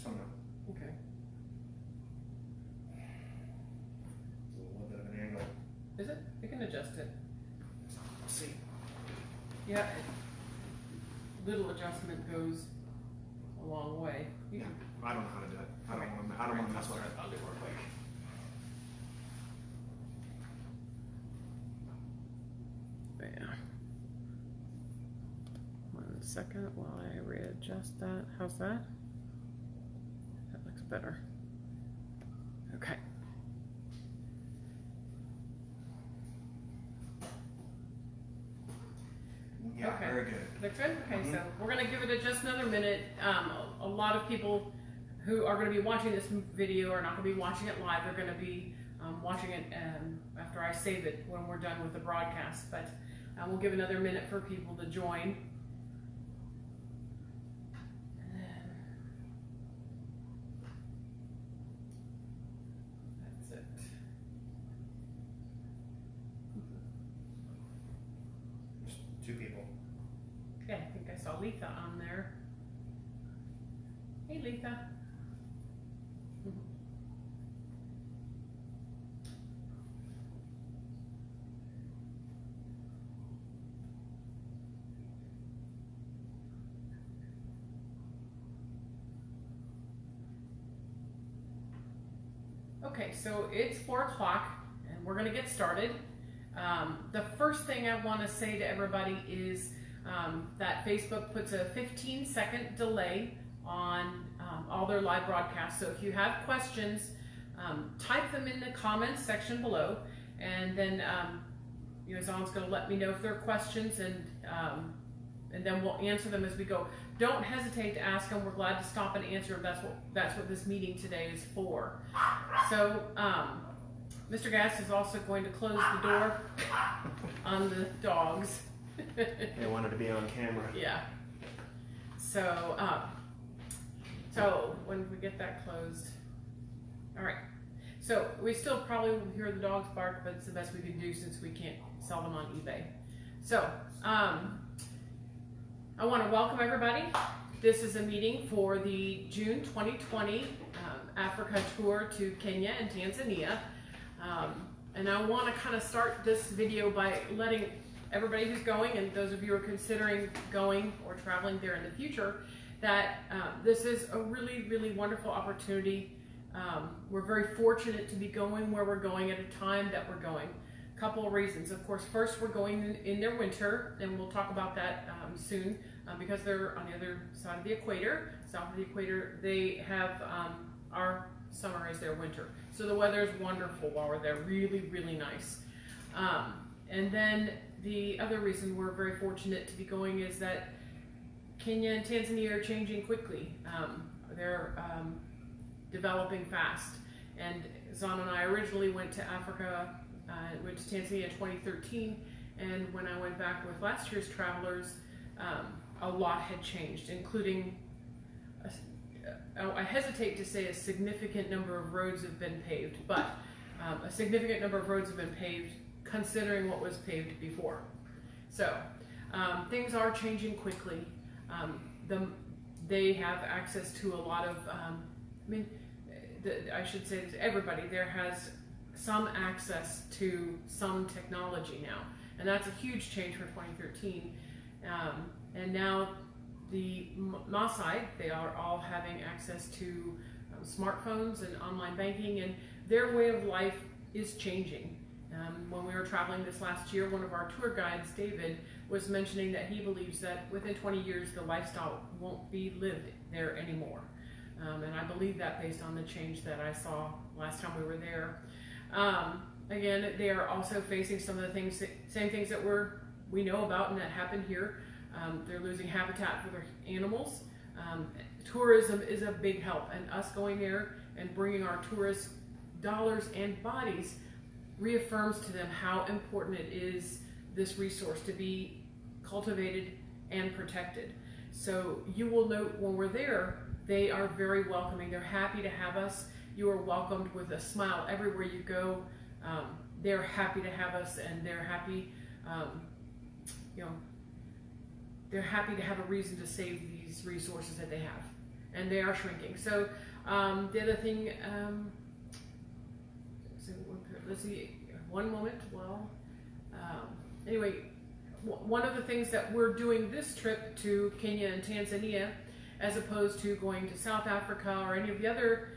Oh no. Okay. It's a little bit of an angle. Is it? You can adjust it. Let's see. Yeah. Little adjustment goes a long way. You Yeah. can, I don't know how to do it. I don't want to mess with it. I'll do it real quick. Yeah. 1 second while I readjust that. How's that? That looks better. Okay. Yeah, Okay. very good. Looks good? Okay, Mhm. so we're going to give it just another minute. A lot of people who are going to be watching this video are not going to be watching it live. They're going to be watching it after I save it when we're done with the broadcast. But we'll give another minute for people to join. And then that's it. There's 2 people. Okay, I think I saw Letha on there. Hey, Letha. Okay, so it's 4 o'clock and we're going to get started. The first thing I want to say to everybody is that Facebook puts a 15-second delay on all their live broadcasts. So if you have questions, type them in the comments section below, and then Zon's going to let me know if there are questions, and then we'll answer them as we go. Don't hesitate to ask them. We're glad to stop and answer. That's what this meeting today is for. So Mr. Gass is also going to close the door on the dogs. They wanted to be on camera. Yeah. So so when we get that closed, all right. So we still probably will hear the dogs bark, but it's the best we can do since we can't sell them on eBay. So I want to welcome everybody. This is a meeting for the June 2020 Africa tour to Kenya and Tanzania. And I want to kind of start this video by letting everybody who's going, and those of you who are considering going or traveling there in the future, that this is a really, really wonderful opportunity. We're very fortunate to be going where we're going at a time that we're going. A couple of reasons. Of course, first, we're going in their winter, and we'll talk about that soon, because they're on the other side of the equator, south of the equator. They have our summer as their winter. So the weather is wonderful while we're there, really, really nice. And then the other reason we're very fortunate to be going is that Kenya and Tanzania are changing quickly. They're developing fast. And Zon and I originally went to Africa, went to Tanzania in 2013, and when I went back with last year's travelers, a lot had changed, including, I hesitate to say a significant number of roads have been paved, but a significant number of roads have been paved considering what was paved before. So things are changing quickly. They have access to a lot of, I should say that everybody there has some access to some technology now, and that's a huge change for 2013. And now the Maasai, they are all having access to smartphones and online banking, and their way of life is changing. When we were traveling this last year, one of our tour guides, David, was mentioning that he believes that within 20 years the lifestyle won't be lived there anymore. And I believe that based on the change that I saw last time we were there. Again, they are also facing some of the things, same things that we know about and that happened here. They're losing habitat for their animals. Tourism is a big help, and us going there and bringing our tourist dollars and bodies reaffirms to them how important it is, this resource, to be cultivated and protected. So you will note when we're there, they are very welcoming. They're happy to have us. You are welcomed with a smile everywhere you go. They're happy to have us, and they're happy, they're happy to have a reason to save these resources that they have. and they are shrinking. So the other thing, so let's see, one moment. Well, anyway, one of the things that we're doing this trip to Kenya and Tanzania, as opposed to going to South Africa or any of the other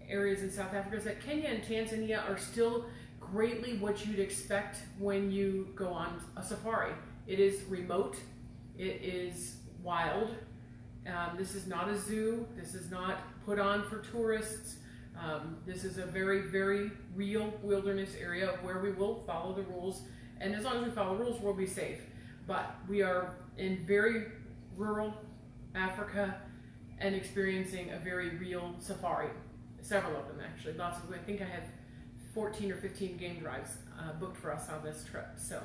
areas in South Africa, is that Kenya and Tanzania are still greatly what you'd expect when you go on a safari. It is remote, it is wild. This is not a zoo, this is not put on for tourists. This is a very, very real wilderness area where we will follow the rules, and as long as we follow the rules, we'll be safe. But we are in very rural Africa and experiencing a very real safari. Several of them, actually. Lots of, I think I have 14 or 15 game drives booked for us on this trip. So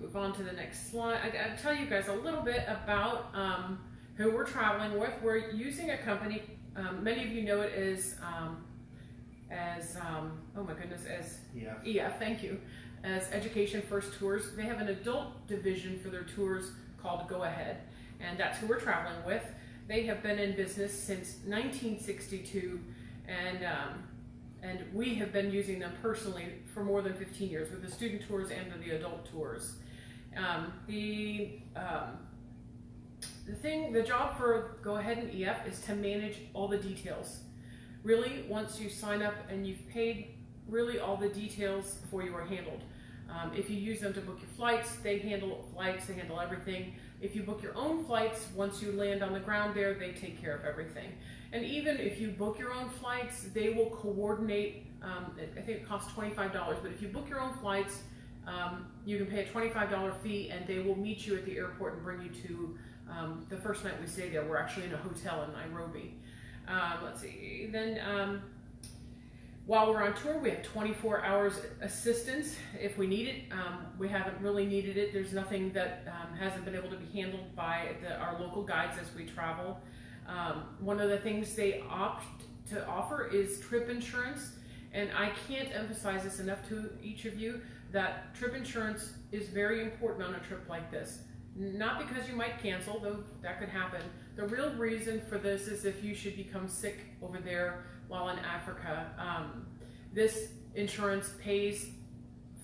move on to the next slide. I'll tell you guys a little bit about who we're traveling with. We're using a company, many of you know it as oh my goodness, as EF, thank you, as Education First Tours. They have an adult division for their tours called Go Ahead, and that's who we're traveling with. They have been in business since 1962, and we have been using them personally for more than 15 years with the student tours and the adult tours. The job for Go Ahead and EF is to manage all the details. Really, once you sign up and you've paid, really all the details for you are handled. If you use them to book your flights, they handle flights, they handle everything. If you book your own flights, once you land on the ground there, they take care of everything. And even if you book your own flights, they will coordinate, I think it costs $25, but if you book your own flights, you can pay a $25 fee and they will meet you at the airport and bring you to, the first night we stay there, we're actually in a hotel in Nairobi. Let's see, then while we're on tour, we have 24 hours assistance if we need it. We haven't really needed it. There's nothing that hasn't been able to be handled by our local guides as we travel. One of the things they opt to offer is trip insurance, and I can't emphasize this enough to each of you that trip insurance is very important on a trip like this. Not because you might cancel, though that could happen. The real reason for this is if you should become sick over there while in Africa. This insurance pays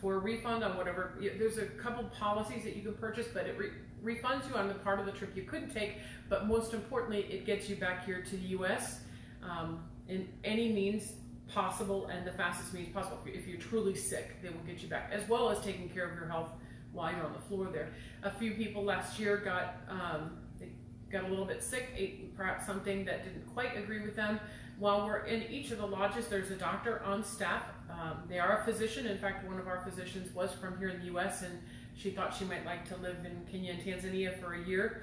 for a refund on whatever. There's a couple policies that you can purchase, but it refunds you on the part of the trip you couldn't take, but most importantly, it gets you back here to the US in any means possible and the fastest means possible. If you're truly sick, they will get you back, as well as taking care of your health while you're on the floor there. A few people last year got a little bit sick, ate perhaps something that didn't quite agree with them. While we're in each of the lodges, there's a doctor on staff. They are a physician. In fact, one of our physicians was from here in the US, and she thought she might like to live in Kenya and Tanzania for a year.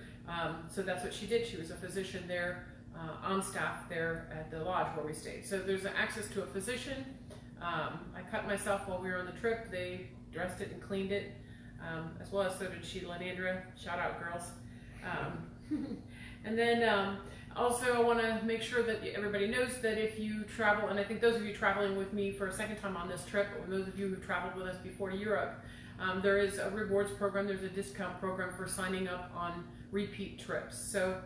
So that's what she did. She was a physician there on staff there at the lodge where we stayed. So there's access to a physician. I cut myself while we were on the trip. They dressed it and cleaned it, as well as so did Sheila and Andrea. Shout out, girls. And then also I want to make sure that everybody knows that if you travel, and I think those of you traveling with me for a second time on this trip, or those of you who traveled with us before to Europe, there is a rewards program, there's a discount program for signing up on repeat trips. So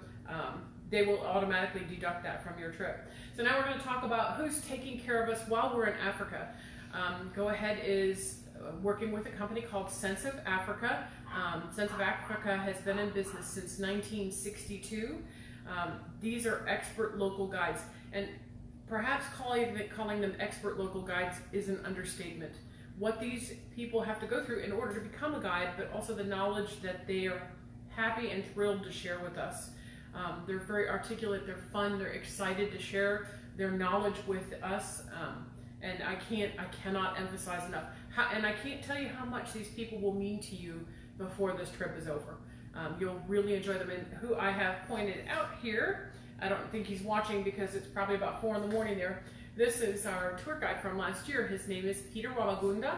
they will automatically deduct that from your trip. So now we're going to talk about who's taking care of us while we're in Africa. Go Ahead is working with a company called Sense of Africa. Sense of Africa has been in business since 1962. These are expert local guides, and perhaps calling them expert local guides is an understatement. What these people have to go through in order to become a guide, but also the knowledge that they are happy and thrilled to share with us. They're very articulate, they're fun, they're excited to share their knowledge with us, and I cannot emphasize enough. And I can't tell you how much these people will mean to you before this trip is over. You'll really enjoy them. And who I have pointed out here, I don't think he's watching because it's probably about 4 in the morning there. This is our tour guide from last year. His name is Peter Walagunda,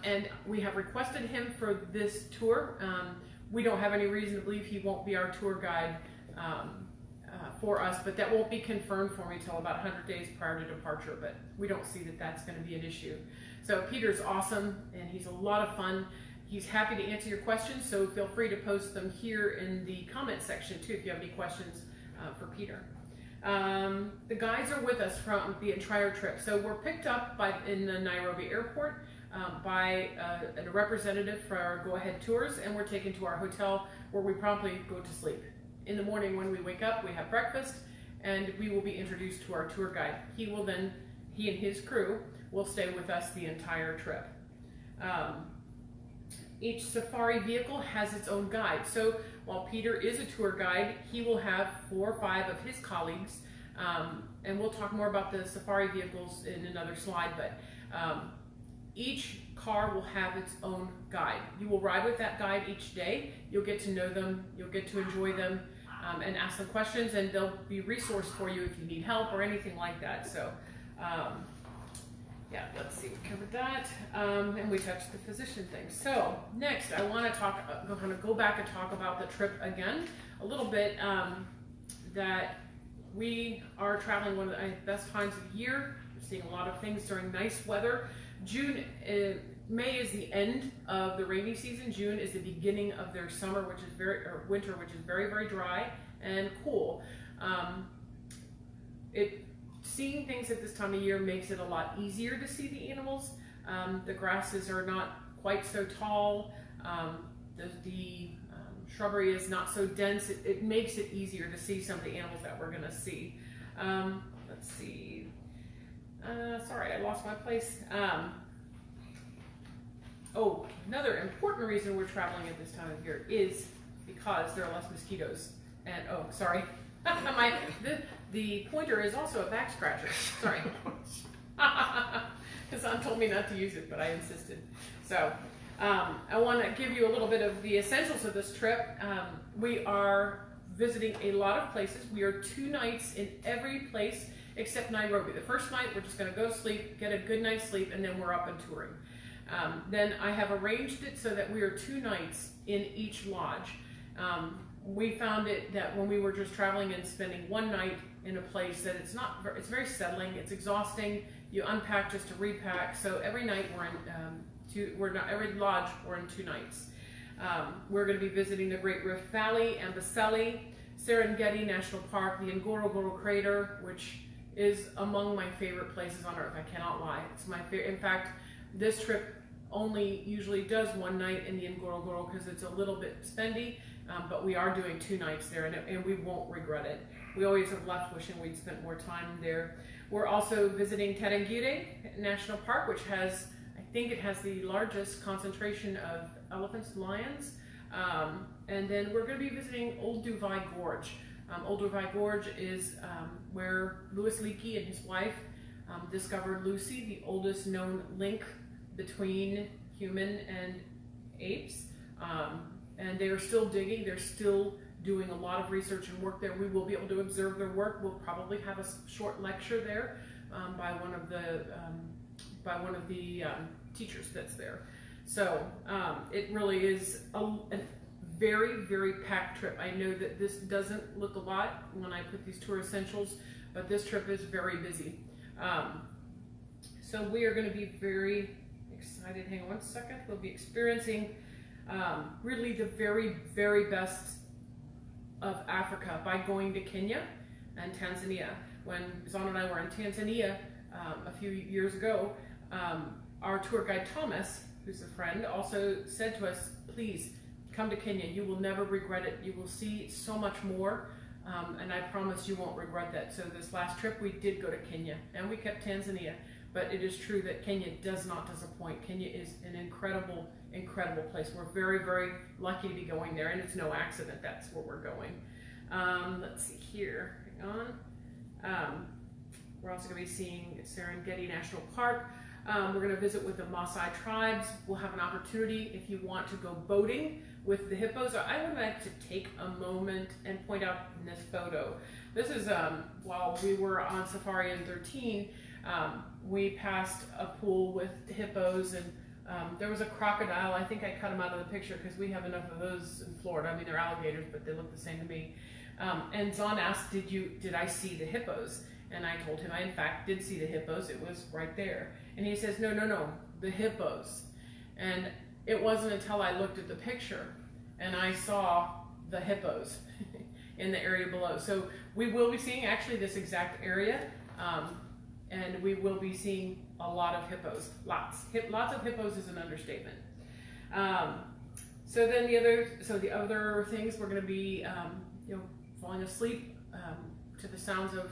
and we have requested him for this tour. We don't have any reason to believe he won't be our tour guide for us, but that won't be confirmed for me until about 100 days prior to departure, but we don't see that that's going to be an issue. So Peter's awesome, and he's a lot of fun. he's happy to answer your questions, so feel free to post them here in the comment section too if you have any questions for Peter. The guides are with us from the entire trip. So we're picked up in the Nairobi airport by a representative for our Go Ahead Tours, and we're taken to our hotel where we promptly go to sleep. In the morning when we wake up, we have breakfast, and we will be introduced to our tour guide. He and his crew will stay with us the entire trip. Each safari vehicle has its own guide. So while Peter is a tour guide, he will have 4 or 5 of his colleagues, and we'll talk more about the safari vehicles in another slide, but each car will have its own guide. You will ride with that guide each day. You'll get to know them, you'll get to enjoy them, and ask them questions, and they'll be resourced for you if you need help or anything like that. So yeah, let's see, we covered that, and we touched the physician thing. So next, I want to go back and talk about the trip again a little bit. That we are traveling one of the best times of the year. We're seeing a lot of things during nice weather. May is the end of the rainy season. June is the beginning of their summer, winter, which is very, very dry and cool. Seeing things at this time of year makes it a lot easier to see the animals. The grasses are not quite so tall. The shrubbery is not so dense. It makes it easier to see some of the animals that we're going to see. Let's see. Sorry, I lost my place. Another important reason we're traveling at this time of year is because there are less mosquitoes. And sorry, the pointer is also a back scratcher. Sorry, Hassan told me not to use it, but I insisted. So I want to give you a little bit of the essentials of this trip. We are visiting a lot of places. We are 2 nights in every place except Nairobi. The first night we're just going to go to sleep, get a good night's sleep, and then we're up and touring. Then I have arranged it so that we are 2 nights in each lodge. We found it that when we were just traveling and spending 1 night in a place that it's very settling, it's exhausting. You unpack just to repack. So every night every lodge we're in 2 nights. We're going to be visiting the Great Rift Valley, Amboseli, Serengeti National Park, the Ngorongoro Crater, which is among my favorite places on earth. I cannot lie. It's my favorite. In fact, this trip only usually does 1 night in the Ngorongoro because it's a little bit spendy, but we are doing 2 nights there, and we won't regret it. We always have left wishing we'd spent more time there. We're also visiting Tarangire National Park, which has, I think it has the largest concentration of elephants and lions. And then we're going to be visiting Old Dubai Gorge. Old Dubai Gorge is where Louis Leakey and his wife discovered Lucy, the oldest known link between human and apes. And they are still digging. They're still doing a lot of research and work there. We will be able to observe their work. We'll probably have a short lecture there by one of the teachers that's there. So it really is a very, very packed trip. I know that this doesn't look a lot when I put these tour essentials, but this trip is very busy. So we are going to be very excited. Hang on 1 second. We'll be experiencing really the very, very best of Africa by going to Kenya and Tanzania. When Zon and I were in Tanzania a few years ago, our tour guide Thomas, who's a friend, also said to us, please come to Kenya. You will never regret it. You will see so much more, and I promise you won't regret that. So this last trip we did go to Kenya, and we kept Tanzania, but it is true that Kenya does not disappoint. Kenya is an incredible, incredible place. We're very, very lucky to be going there, and it's no accident that's where we're going. Let's see here. Hang on. We're also going to be seeing Serengeti National Park. We're going to visit with the Maasai tribes. We'll have an opportunity if you want to go boating with the hippos. I would like to take a moment and point out in this photo. This is while we were on safari in 13, we passed a pool with hippos, and there was a crocodile. I think I cut him out of the picture because we have enough of those in Florida. I mean, they're alligators, but they look the same to me. And Zon asked, did I see the hippos? And I told him I in fact did see the hippos. It was right there. And he says, no, the hippos. And it wasn't until I looked at the picture and I saw the hippos in the area below. So we will be seeing actually this exact area, and we will be seeing a lot of hippos. Lots of hippos is an understatement. So then the other things, we're going to be falling asleep to the sounds of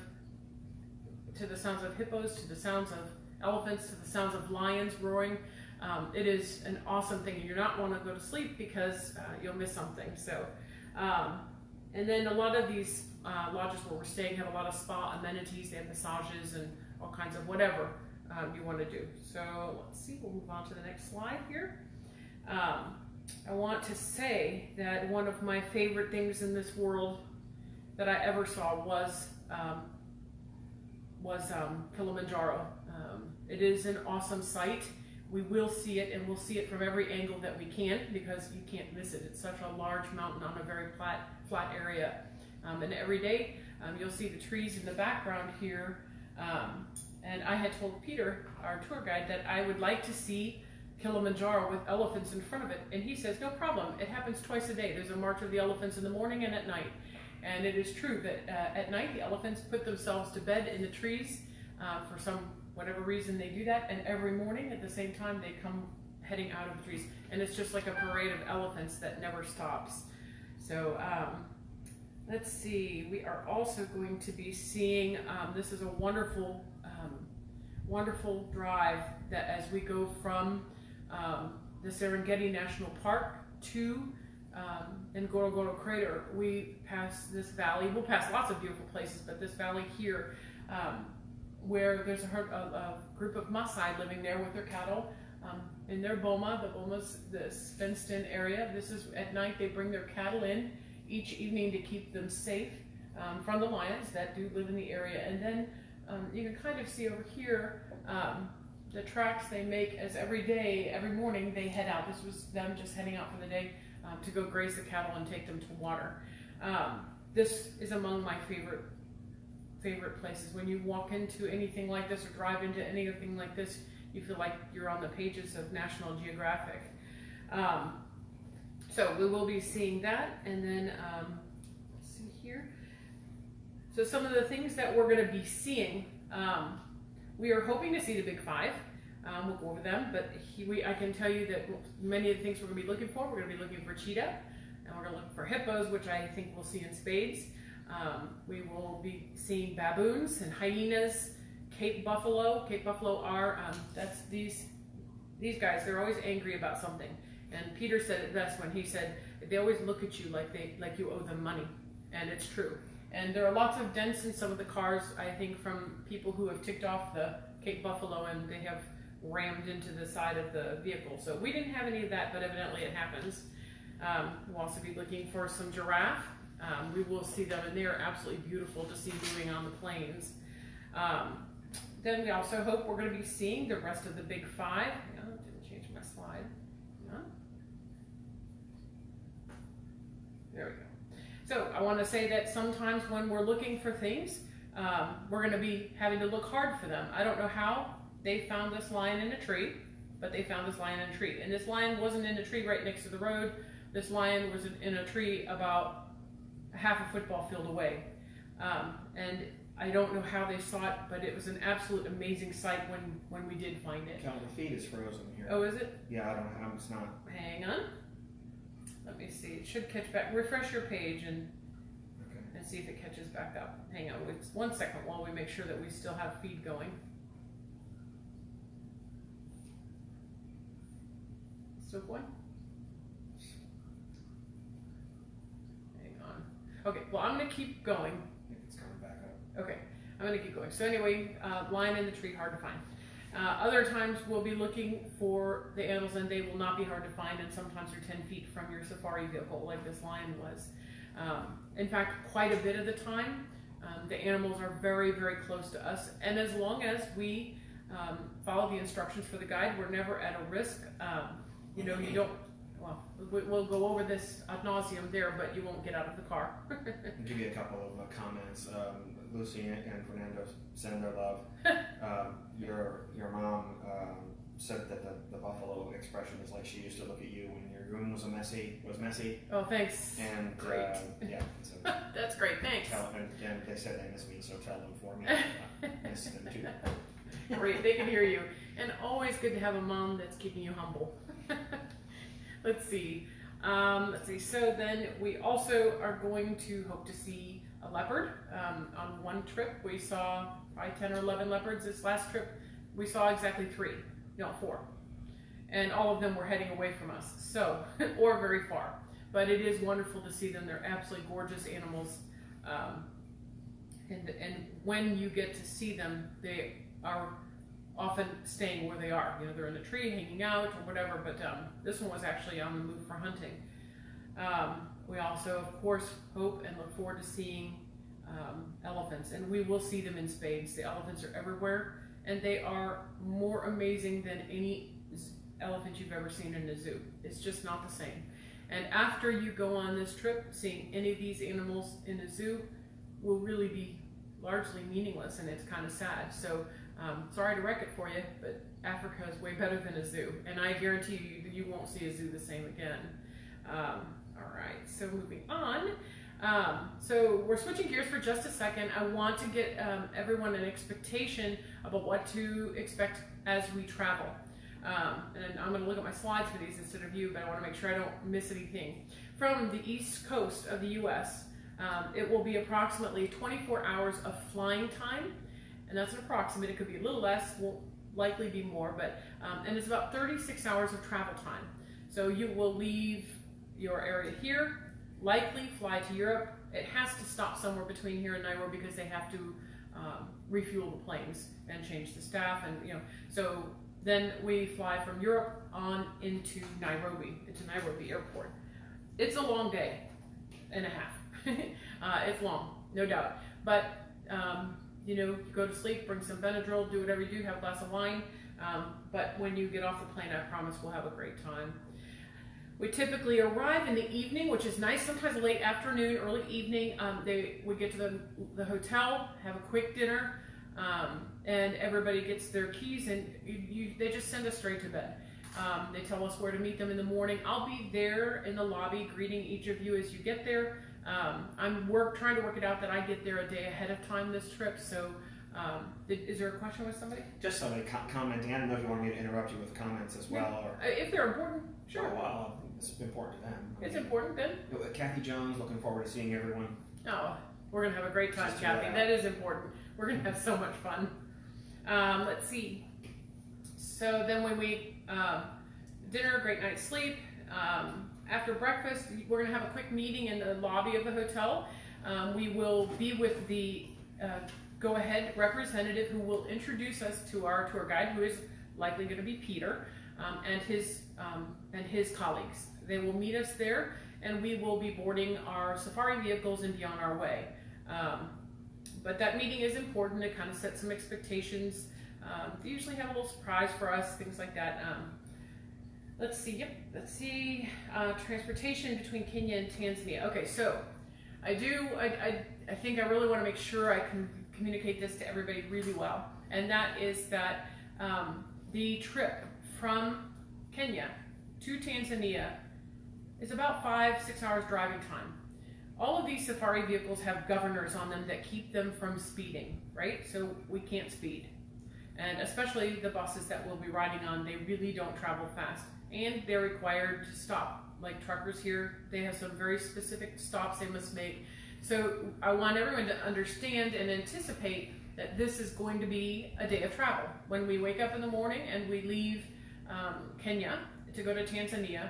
hippos, to the sounds of elephants, to the sounds of lions roaring. It is an awesome thing. You're not want to go to sleep because you'll miss something. So, and then a lot of these lodges where we're staying have a lot of spa amenities. They have massages and all kinds of whatever you want to do. So let's see, we'll move on to the next slide here. I want to say that one of my favorite things in this world that I ever saw was Kilimanjaro. It is an awesome sight. We will see it, and we'll see it from every angle that we can because you can't miss it. It's such a large mountain on a very flat area. And every day you'll see the trees in the background here. And I had told Peter, our tour guide, that I would like to see Kilimanjaro with elephants in front of it. And he says, no problem. It happens twice a day. There's a march of the elephants in the morning and at night. And it is true that at night the elephants put themselves to bed in the trees for whatever reason they do that. And every morning at the same time they come heading out of the trees. And it's just like a parade of elephants that never stops. So let's see. We are also going to be seeing, this is a wonderful drive that as we go from the Serengeti National Park to Ngorongoro Crater, we pass this valley. We'll pass lots of beautiful places, but this valley here, where there's a group of Maasai living there with their cattle in their boma. The boma's this fenced-in area. This is at night. They bring their cattle in each evening to keep them safe from the lions that do live in the area. And then you can kind of see over here the tracks they make as every morning they head out. This was them just heading out for the day to go graze the cattle and take them to water. This is among my favorite places. When you walk into anything like this or drive into anything like this, you feel like you're on the pages of National Geographic. So we will be seeing that, and then let's see here. So some of the things that we're going to be seeing, we are hoping to see the Big Five. We'll go over them, but I can tell you that many of the things we're going to be looking for, we're going to be looking for cheetah, and we're going to look for hippos, which I think we'll see in spades. We will be seeing baboons and hyenas, Cape buffalo. Cape buffalo are, that's these guys, they're always angry about something. And Peter said it best when he said, they always look at you like you owe them money. And it's true. And there are lots of dents in some of the cars, I think, from people who have ticked off the Cape buffalo and they have rammed into the side of the vehicle. So we didn't have any of that, but evidently it happens. We'll also be looking for some giraffe. We will see them, and they are absolutely beautiful to see moving on the plains. Then we also hope we're going to be seeing the rest of the Big Five. Hang on, didn't change my slide. No. There we go. So I want to say that sometimes when we're looking for things, we're going to be having to look hard for them. I don't know how they found this lion in a tree, but they found this lion in a tree. And this lion wasn't in a tree right next to the road. This lion was in a tree about half a football field away. And I don't know how they saw it, but it was an absolute amazing sight when we did find it. Cal, the feed is frozen here. Oh, is it? Yeah, it's not. Hang on. Let me see. It should catch back. Refresh your page and see if it catches back up. Hang on 1 second while we make sure that we still have feed going. Still going? Hang on. Okay, well, I'm going to keep going. I think it's coming back up. Okay, I'm going to keep going. So anyway, lion in the tree, hard to find. Other times we'll be looking for the animals and they will not be hard to find, and sometimes they're 10 feet from your safari vehicle like this lion was. In fact, quite a bit of the time, the animals are very, very close to us, and as long as we follow the instructions for the guide, we're never at a risk. You know, you don't, well, we'll go over this ad nauseum there, but you won't get out of the car. I'll give you a couple of comments. Lucy and Fernando send their love. Your mom said that the buffalo expression is like she used to look at you when your room was messy. Oh, thanks. And Great. Yeah, so That's great. Thanks. and they said they miss me, so tell them for me. I miss them too. Great, they can hear you. And always good to have a mom that's keeping you humble. Let's see. So then we also are going to hope to see a leopard. On one trip, we saw probably 10 or 11 leopards. This last trip, we saw exactly 3, no, 4. And all of them were heading away from us, so, or very far. But it is wonderful to see them. They're absolutely gorgeous animals. And when you get to see them, they are often staying where they are. You know, they're in the tree hanging out or whatever, but this one was actually on the move for hunting. We also, of course, hope and look forward to seeing elephants, and we will see them in spades. The elephants are everywhere, and they are more amazing than any elephant you've ever seen in a zoo. It's just not the same. And after you go on this trip, seeing any of these animals in a zoo will really be largely meaningless, and it's kind of sad. So sorry to wreck it for you, but Africa is way better than a zoo, and I guarantee you that you won't see a zoo the same again. All right, so moving on. So we're switching gears for just a second. I want to get everyone an expectation about what to expect as we travel. And I'm going to look at my slides for these instead of you, but I want to make sure I don't miss anything. From the east coast of the U.S., it will be approximately 24 hours of flying time, and that's an approximate. It could be a little less, won't likely be more, but and it's about 36 hours of travel time. So you will leave your area here, likely fly to Europe. It has to stop somewhere between here and Nairobi because they have to refuel the planes and change the staff, and so then we fly from Europe on into Nairobi Airport. It's a long day and a half. It's long, no doubt. But you go to sleep, bring some Benadryl, do whatever you do, have a glass of wine. But when you get off the plane, I promise we'll have a great time. We typically arrive in the evening, which is nice, sometimes late afternoon, early evening. We get to the hotel, have a quick dinner, and everybody gets their keys, and they just send us straight to bed. They tell us where to meet them in the morning. I'll be there in the lobby greeting each of you as you get there. I'm trying to work it out that I get there a day ahead of time this trip, so is there a question with somebody? Just somebody commenting. I don't know if you want me to interrupt you with comments as well. Or if they're important, sure. Oh, well, it's important to them. It's important then. Kathy Jones, looking forward to seeing everyone. Oh, we're going to have a great time, Kathy. That is important. We're going to have so much fun. Let's see. So then when we, dinner, great night's sleep. After breakfast, we're going to have a quick meeting in the lobby of the hotel. We will be with the go-ahead representative who will introduce us to our tour guide, who is likely going to be Peter, and his colleagues. They will meet us there, and we will be boarding our safari vehicles and be on our way. But that meeting is important to kind of set some expectations. They usually have a little surprise for us, things like that. Let's see, transportation between Kenya and Tanzania. Okay, so I think I really want to make sure I can communicate this to everybody really well. And that is that the trip from Kenya to Tanzania is about 5-6 hours driving time. All of these safari vehicles have governors on them that keep them from speeding, right? So we can't speed. And especially the buses that we'll be riding on, they really don't travel fast. And they're required to stop. Like truckers here, they have some very specific stops they must make. So I want everyone to understand and anticipate that this is going to be a day of travel. When we wake up in the morning and we leave Kenya to go to Tanzania,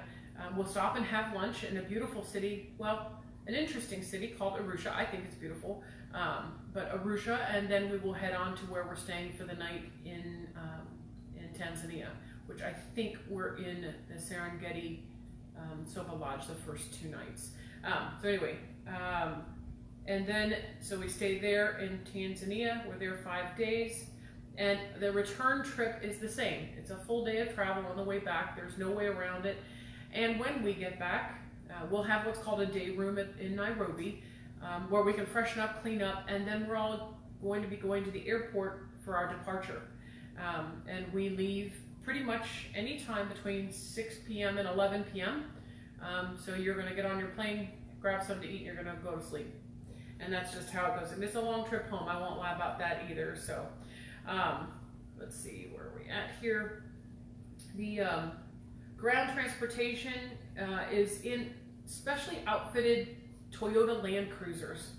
we'll stop and have lunch in a beautiful city, well, an interesting city called Arusha. I think it's beautiful, but Arusha, and then we will head on to where we're staying for the night in Tanzania, which I think we're in the Serengeti Sofa Lodge the first 2 nights. So anyway, and then, so we stay there in Tanzania. We're there 5 days, and the return trip is the same. It's a full day of travel on the way back. There's no way around it. And when we get back, we'll have what's called a day room in Nairobi, where we can freshen up, clean up, and then we're all going to be going to the airport for our departure. And we leave pretty much any time between 6 p.m. and 11 p.m. So you're going to get on your plane, grab something to eat, and you're going to go to sleep. And that's just how it goes. And it's a long trip home. I won't lie about that either. So let's see, where are we at here? The ground transportation is in specially outfitted Toyota Land Cruisers.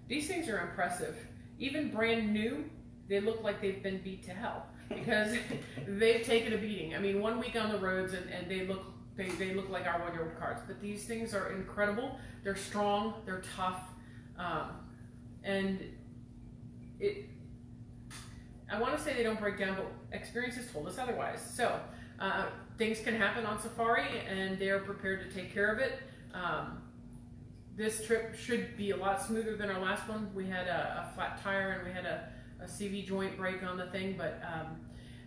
These things are impressive. Even brand new, they look like they've been beat to hell because they've taken a beating. I mean, 1 week on the roads and they look like our 1-year-old cars. But these things are incredible. They're strong. They're tough. And I want to say they don't break down, but experience has told us otherwise. So things can happen on safari, and they're prepared to take care of it. This trip should be a lot smoother than our last one. We had a flat tire and we had a CV joint break on the thing, but I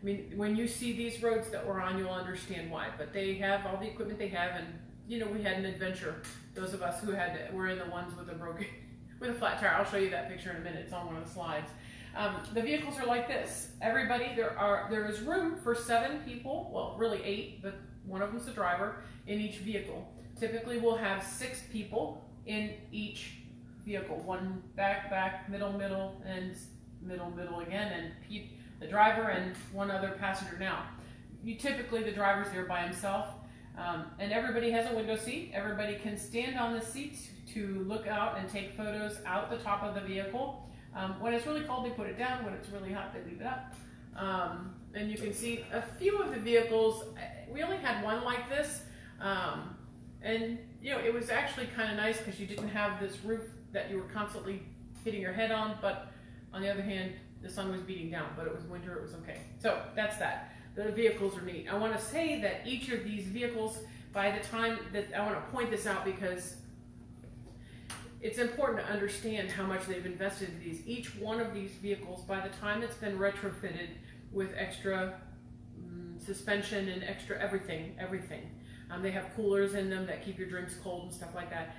mean, when you see these roads that we're on, you'll understand why. But they have all the equipment they have, and you know, we had an adventure. Those of us who were in the ones with a flat tire. I'll show you that picture in a minute. It's on one of the slides. The vehicles are like this. Everybody, there is room for 7 people. Well, really 8, but one of them's the driver in each vehicle. Typically, we'll have 6 people in each vehicle. One back, middle, and middle again, and the driver and one other passenger. Now, typically the driver's there by himself, and everybody has a window seat. Everybody can stand on the seat to look out and take photos out the top of the vehicle. When it's really cold, they put it down. When it's really hot, they leave it up. And you can see a few of the vehicles. We only had one like this. And you know, it was actually kind of nice because you didn't have this roof that you were constantly hitting your head on, but on the other hand, the sun was beating down, but it was winter, it was okay. So that's that. The vehicles are neat. I want to say that each of these vehicles, by the time that, I want to point this out because it's important to understand how much they've invested in these. Each one of these vehicles, by the time it's been retrofitted with extra suspension and extra everything. They have coolers in them that keep your drinks cold and stuff like that.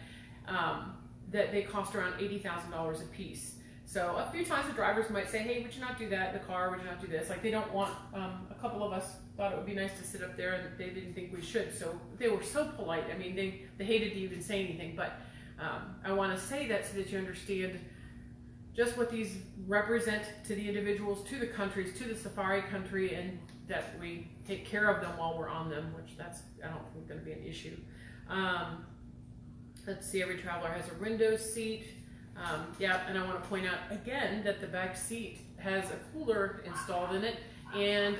That they cost around $80,000 a piece. So a few times the drivers might say, hey, would you not do that in the car? Would you not do this? Like, they don't want, a couple of us thought it would be nice to sit up there, and they didn't think we should. So they were so polite. I mean, they hated to even say anything, but I want to say that so that you understand just what these represent to the individuals, to the countries, to the safari country, and that we take care of them while we're on them, which I don't think going to be an issue. Let's see, every traveler has a window seat. Yeah, and I want to point out again that the back seat has a cooler installed in it, and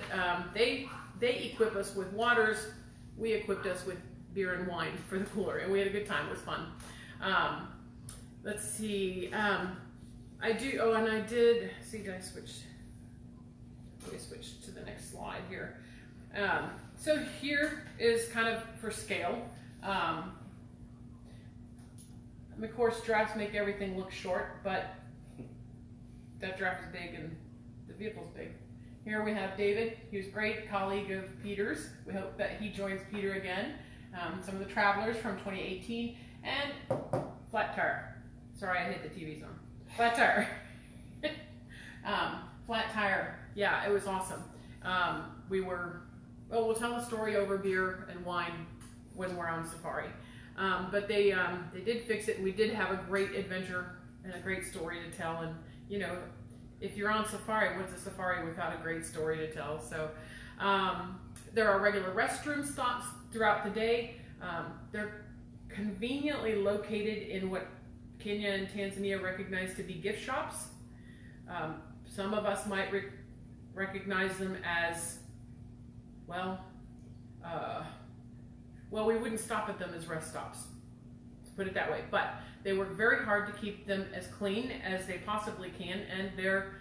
they equip us with waters. We equipped us with beer and wine for the cooler, and we had a good time. It was fun. Let's see. I did see. Did I switch? Let me switch to the next slide here. So here is kind of for scale. Of course, giraffes make everything look short, but that giraffe is big and the vehicle's big. Here we have David. He was a great colleague of Peter's. We hope that he joins Peter again. Some of the travelers from 2018, and flat tire. Sorry, I hit the TV's on. Flat tire. Flat tire. Yeah, it was awesome. We'll tell the story over beer and wine when we're on safari. But they did fix it, and we did have a great adventure and a great story to tell. And you know, if you're on safari, what's a safari without a great story to tell? So there are regular restroom stops throughout the day. They're conveniently located in what Kenya and Tanzania recognize to be gift shops. Some of us might recognize them as, well, we wouldn't stop at them as rest stops, to put it that way. But they work very hard to keep them as clean as they possibly can, and they're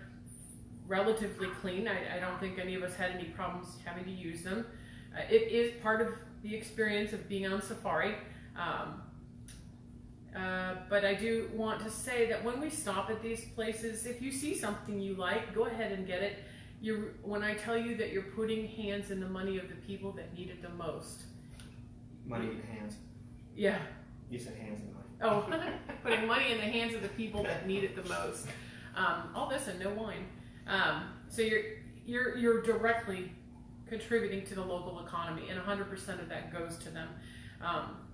relatively clean. I don't think any of us had any problems having to use them. It is part of the experience of being on safari. But I do want to say that when we stop at these places, if you see something you like, go ahead and get it. When I tell you that you're putting hands in the money of the people that need it the most. Money in hands. Yeah. You said hands in money. Oh, putting money in the hands of the people that need it the most. All this and no wine. So you're directly contributing to the local economy, and 100% of that goes to them.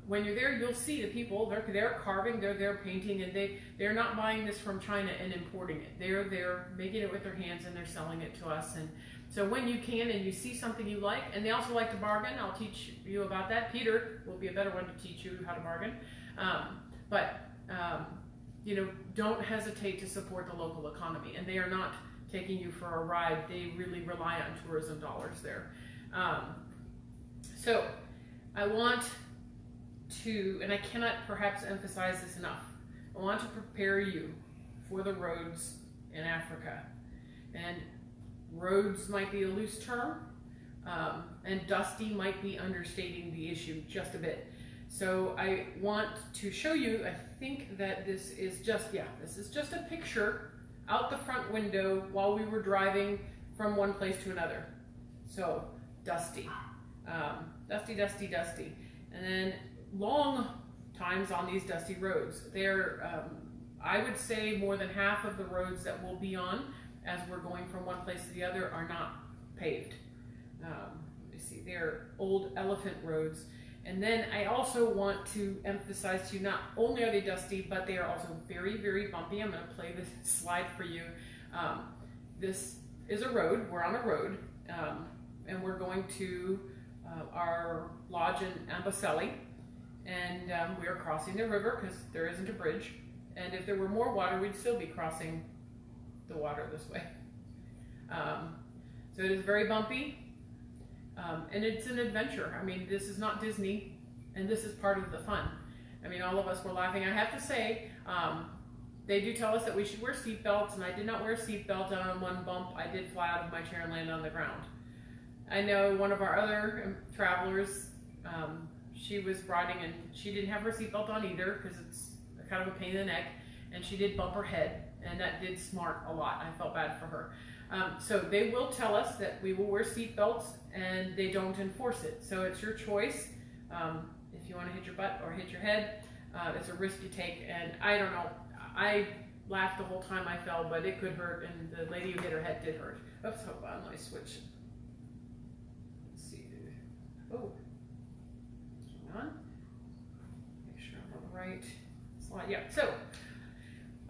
When you're there, you'll see the people, they're carving, they're painting, and they're not buying this from China and importing it. They're making it with their hands, and they're selling it to us. And so when you can and you see something you like, and they also like to bargain, I'll teach you about that. Peter will be a better one to teach you how to bargain. You know, don't hesitate to support the local economy, and they are not taking you for a ride. They really rely on tourism dollars there. So I want to, and I cannot perhaps emphasize this enough, I want to prepare you for the roads in Africa. And roads might be a loose term, and dusty might be understating the issue just a bit. So I want to show you, I think that this is just a picture out the front window while we were driving from one place to another. So dusty, dusty. And then long times on these dusty roads. They're, I would say more than half of the roads that we'll be on as we're going from one place to the other are not paved. Let me see, they're old elephant roads. And then I also want to emphasize to you, not only are they dusty, but they are also very, very bumpy. I'm going to play this slide for you. This is a road, we're on a road, and we're going to our lodge in Amboseli. And we are crossing the river because there isn't a bridge. And if there were more water, we'd still be crossing the water this way. So it is very bumpy, and it's an adventure. I mean, this is not Disney, and this is part of the fun. I mean, all of us were laughing. I have to say, they do tell us that we should wear seatbelts, and I did not wear a seatbelt, and on one bump, I did fly out of my chair and land on the ground. I know one of our other travelers, she was riding and she didn't have her seatbelt on either because it's kind of a pain in the neck, and she did bump her head, and that did smart a lot. I felt bad for her. So they will tell us that we will wear seatbelts, and they don't enforce it. So it's your choice. If you want to hit your butt or hit your head, it's a risk you take. And I don't know, I laughed the whole time I fell, but it could hurt, and the lady who hit her head did hurt. Oops, hold on, let me switch. Let's see. Oh. On. Make sure I'm on the right slide. Yeah, so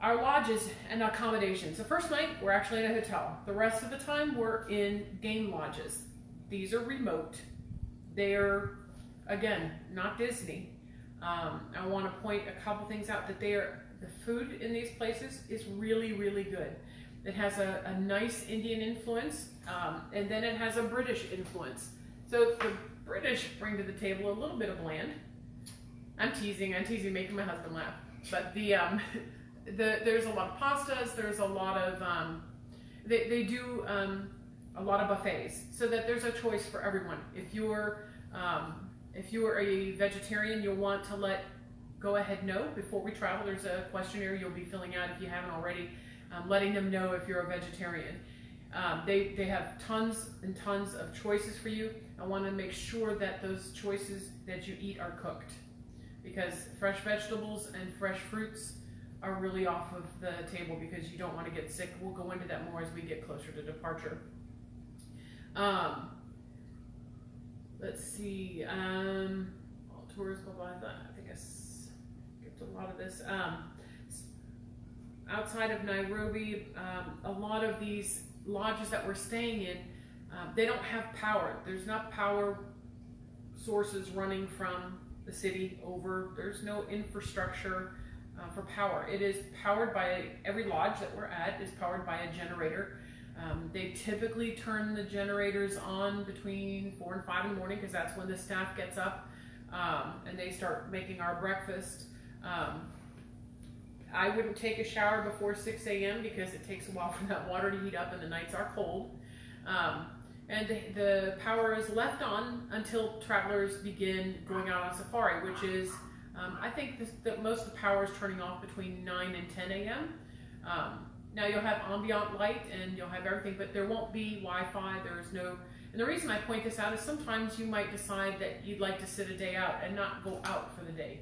our lodges and accommodations. The first night, we're actually in a hotel. The rest of the time, we're in game lodges. These are remote. They're, again, not Disney. I want to point a couple things out that the food in these places is really, really good. It has a nice Indian influence, and then it has a British influence. So the British bring to the table a little bit of bland. I'm teasing, making my husband laugh. But there's a lot of pastas, there's a lot of, they do a lot of buffets, so that there's a choice for everyone. If you're a vegetarian, you'll want to go ahead know before we travel. There's a questionnaire you'll be filling out if you haven't already, letting them know if you're a vegetarian. They have tons and tons of choices for you. I want to make sure that those choices that you eat are cooked, because fresh vegetables and fresh fruits are really off of the table because you don't want to get sick. We'll go into that more as we get closer to departure. Let's see. All tours go by that. I think I skipped a lot of this. Outside of Nairobi, a lot of these lodges that we're staying in, they don't have power. There's not power sources running from the city over. There's no infrastructure for power. It is powered by, every lodge that we're at is powered by a generator. They typically turn the generators on between 4 and 5 in the morning because that's when the staff gets up and they start making our breakfast. I wouldn't take a shower before 6 a.m. because it takes a while for that water to heat up and the nights are cold. And the power is left on until travelers begin going out on safari, which is, I think that most of the power is turning off between 9 and 10 a.m. Now you'll have ambient light and you'll have everything, but there won't be Wi-Fi, there's no, and the reason I point this out is sometimes you might decide that you'd like to sit a day out and not go out for the day.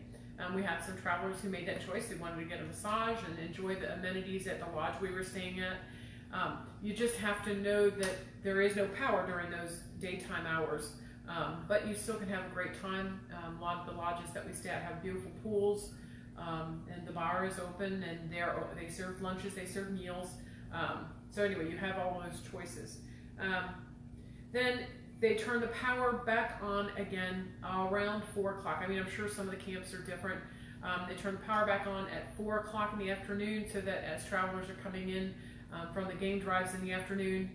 We had some travelers who made that choice. They wanted to get a massage and enjoy the amenities at the lodge we were staying at. You just have to know that there is no power during those daytime hours, but you still can have a great time. A lot of the lodges that we stay at have beautiful pools, and the bar is open, and they serve lunches, they serve meals. So anyway, you have all those choices. Then they turn the power back on again around 4 o'clock. I mean, I'm sure some of the camps are different. They turn the power back on at 4 o'clock in the afternoon, so that as travelers are coming in from the game drives in the afternoon,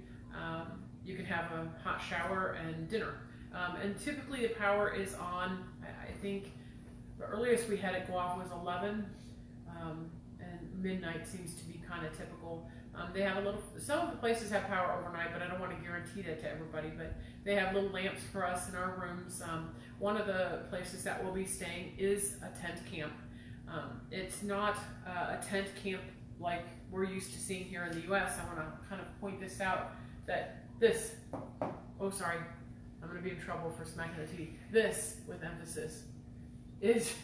you can have a hot shower and dinner. And typically the power is on, I think the earliest we had it go off was 11, and midnight seems to be kind of typical. They have some of the places have power overnight, but I don't want to guarantee that to everybody, but they have little lamps for us in our rooms. One of the places that we'll be staying is a tent camp. It's not a tent camp like we're used to seeing here in the US. I want to kind of point this out, that this, oh sorry, I'm going to be in trouble for smacking the TV. This, with emphasis, is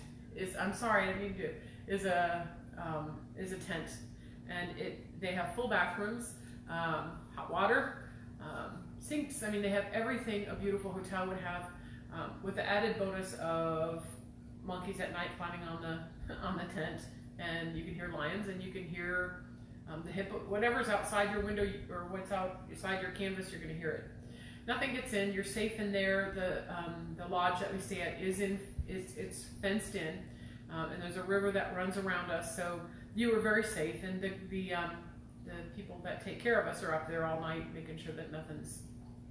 I'm sorry, I didn't mean to, is a tent. And they have full bathrooms, hot water, sinks. I mean, they have everything a beautiful hotel would have, with the added bonus of monkeys at night climbing on the tent, and you can hear lions, and you can hear the hippo. Whatever's outside your window or what's outside your canvas, you're going to hear it. Nothing gets in. You're safe in there. The lodge that we stay at it's fenced in, and there's a river that runs around us, so you are very safe, and the people that take care of us are up there all night making sure that nothing's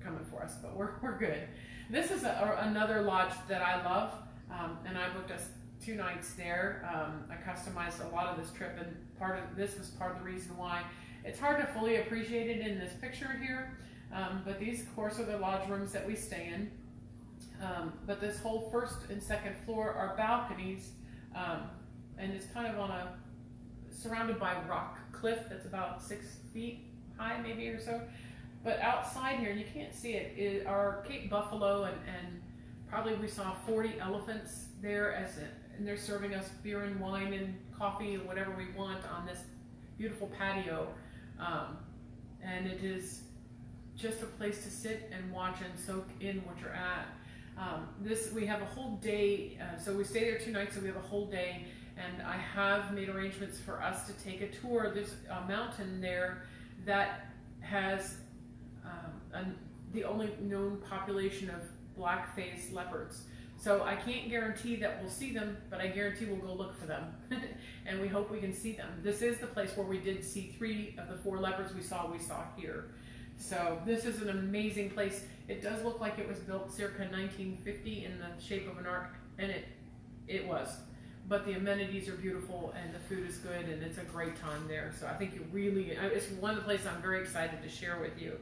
coming for us, but we're good. This is another lodge that I love, and I booked us 2 nights there. I customized a lot of this trip, and this was part of the reason why. It's hard to fully appreciate it in this picture here, but these of course are the lodge rooms that we stay in. But this whole first and second floor are balconies, and it's kind of surrounded by rock cliff that's about 6 feet high, maybe or so. But outside here, and you can't see it, are Cape Buffalo, and probably we saw 40 elephants there, and they're serving us beer and wine and coffee and whatever we want on this beautiful patio. And it is just a place to sit and watch and soak in what you're at. We have a whole day, so we stay there 2 nights, so we have a whole day. And I have made arrangements for us to take a tour. There's a mountain there that has the only known population of black-faced leopards. So I can't guarantee that we'll see them, but I guarantee we'll go look for them. And we hope we can see them. This is the place where we did see 3 of the 4 leopards we saw here. So this is an amazing place. It does look like it was built circa 1950 in the shape of an ark, and it was. But the amenities are beautiful, and the food is good, and it's a great time there. So I think it's one of the places I'm very excited to share with you.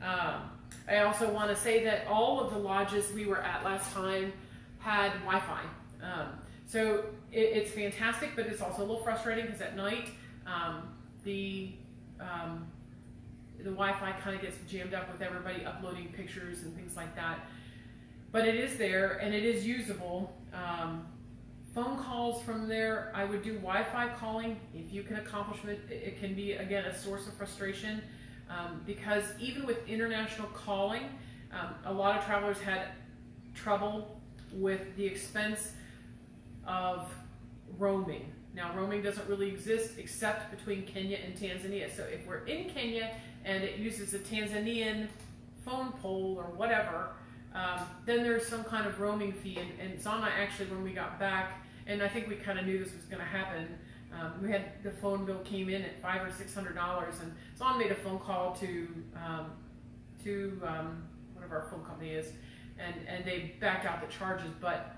I also want to say that all of the lodges we were at last time had Wi-Fi. So it's fantastic, but it's also a little frustrating because at night the Wi-Fi kind of gets jammed up with everybody uploading pictures and things like that. But it is there, and it is usable. Phone calls from there, I would do Wi-Fi calling. If you can accomplish it, it can be, again, a source of frustration, because even with international calling, a lot of travelers had trouble with the expense of roaming. Now, roaming doesn't really exist except between Kenya and Tanzania. So if we're in Kenya and it uses a Tanzanian phone pole or whatever, then there's some kind of roaming fee. And Zana actually, when we got back, and I think we kind of knew this was going to happen, we had the phone bill came in at $500 or $600, and Zana made a phone call to whatever our phone company is, and they backed out the charges, but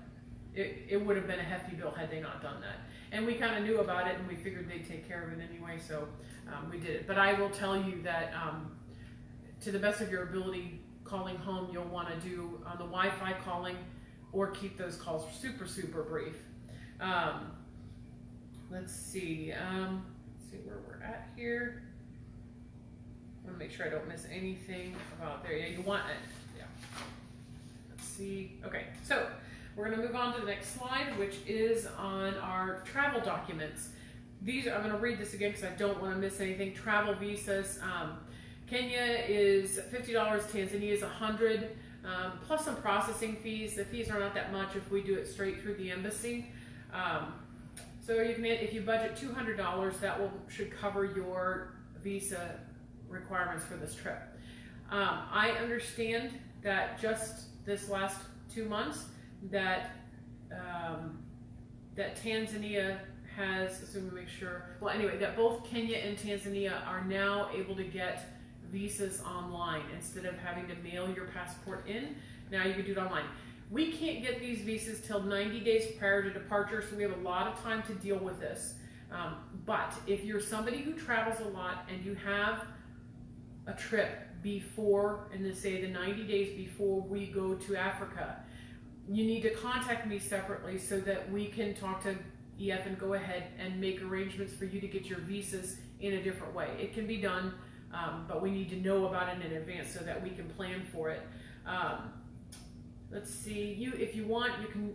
it would have been a hefty bill had they not done that. And we kind of knew about it, and we figured they'd take care of it anyway, so we did it. But I will tell you that to the best of your ability, calling home, you'll want to do on the Wi-Fi calling, or keep those calls super, super brief. Let's see where we're at here. I want to make sure I don't miss anything about there. Yeah, you want it. Yeah. Let's see. Okay, so we're going to move on to the next slide, which is on our travel documents. these, I'm going to read this again because I don't want to miss anything. Travel visas. Kenya is $50, Tanzania is $100, plus some processing fees. The fees are not that much if we do it straight through the embassy. So you can, if you budget $200, that should cover your visa requirements for this trip. I understand that just this last 2 months that that Tanzania has, so we make sure, well anyway, that both Kenya and Tanzania are now able to get visas online instead of having to mail your passport in. Now you can do it online. We can't get these visas till 90 days prior to departure, so we have a lot of time to deal with this. But if you're somebody who travels a lot and you have a trip before, and say the 90 days before we go to Africa, you need to contact me separately so that we can talk to EF and go ahead and make arrangements for you to get your visas in a different way. It can be done, but we need to know about it in advance so that we can plan for it. Let's see, if you want, you can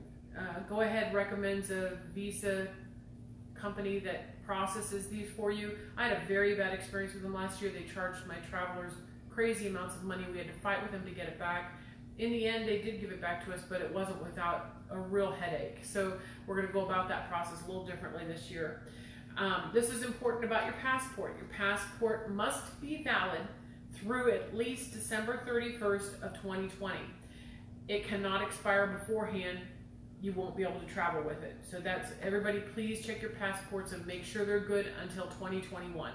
go ahead, recommend a visa company that processes these for you. I had a very bad experience with them last year. They charged my travelers crazy amounts of money. We had to fight with them to get it back. In the end, they did give it back to us, but it wasn't without a real headache. So we're going to go about that process a little differently this year. This is important about your passport. Your passport must be valid through at least December 31st of 2020. It cannot expire beforehand. You won't be able to travel with it. So that's, everybody please check your passports and make sure they're good until 2021.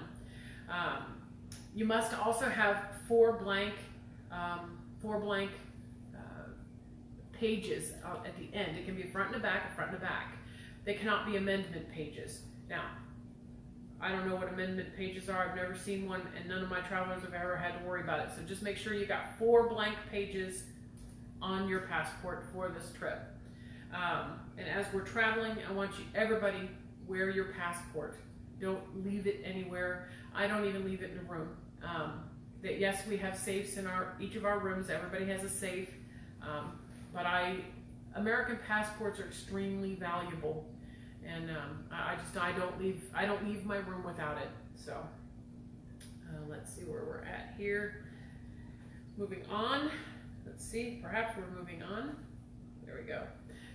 You must also have four blank pages at the end. It can be front and a back, front and a back. They cannot be amendment pages. Now, I don't know what amendment pages are. I've never seen one, and none of my travelers have ever had to worry about it. So just make sure you got 4 blank pages on your passport for this trip. And as we're traveling, I want you, everybody, wear your passport. Don't leave it anywhere. I don't even leave it in a room. Yes, we have safes in each of our rooms. Everybody has a safe. But American passports are extremely valuable, and I don't leave my room without it. So let's see where we're at here. Moving on. Let's see. Perhaps we're moving on. There we go.